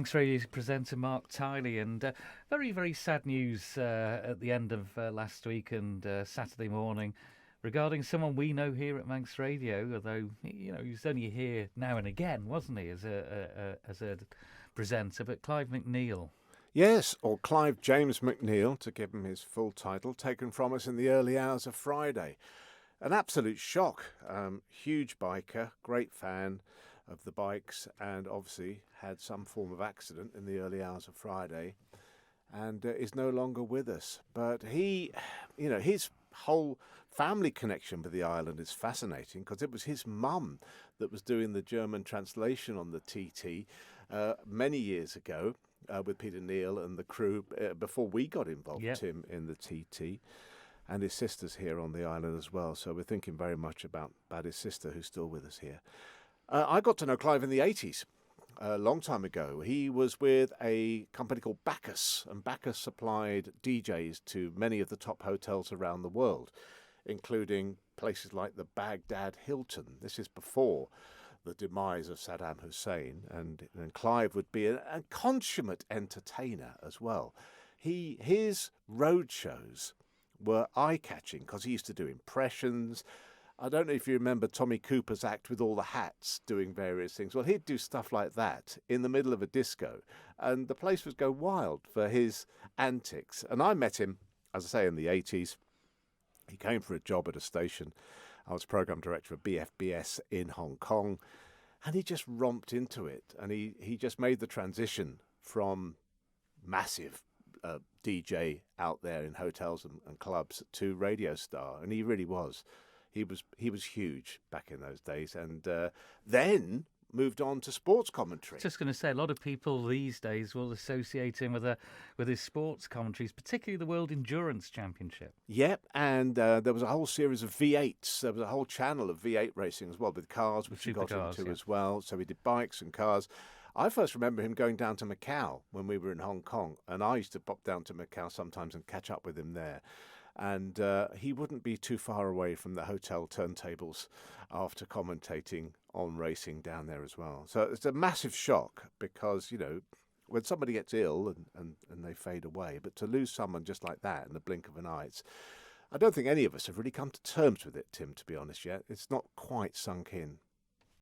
Manx Radio presenter Marc Tyley, and very, very sad news at the end of last week and Saturday morning regarding someone we know here at Manx Radio, although, he was only here now and again, wasn't he, as a presenter, but Clive McNeil. Yes, or Clive James McNeil, to give him his full title, taken from us in the early hours of Friday. An absolute shock. Huge biker, great fan of the bikes, and obviously had some form of accident in the early hours of Friday, and is no longer with us. But he, his whole family connection with the island is fascinating, because it was his mum that was doing the German translation on the TT many years ago with Peter Neal and the crew before we got involved, Yep. Tim, in the TT. And his sister's here on the island as well, so we're thinking very much about his sister, who's still with us here. I got to know Clive in the 80s, a long time ago. He was with a company called Bacchus, and Bacchus supplied DJs to many of the top hotels around the world, including places like the Baghdad Hilton. This is before the demise of Saddam Hussein, and Clive would be a consummate entertainer as well. His road shows were eye-catching because he used to do impressions. I don't know if you remember Tommy Cooper's act with all the hats doing various things. Well, he'd do stuff like that in the middle of a disco, and the place would go wild for his antics. And I met him, as I say, in the 80s. He came for a job at a station. I was program director of BFBS in Hong Kong, and he just romped into it. And he just made the transition from massive DJ out there in hotels and clubs to radio star, and he really was. He was huge back in those days, and then moved on to sports commentary. Just going to say, a lot of people these days will associate him with his sports commentaries, particularly the World Endurance Championship. Yep, and there was a whole series of V8s. There was a whole channel of V8 racing as well, with cars, which he got into as well. So he did bikes and cars. I first remember him going down to Macau when we were in Hong Kong, and I used to pop down to Macau sometimes and catch up with him there. And he wouldn't be too far away from the hotel turntables after commentating on racing down there as well. So it's a massive shock because, when somebody gets ill and they fade away, but to lose someone just like that in the blink of an eye, I don't think any of us have really come to terms with it, Tim, to be honest, yet. It's not quite sunk in.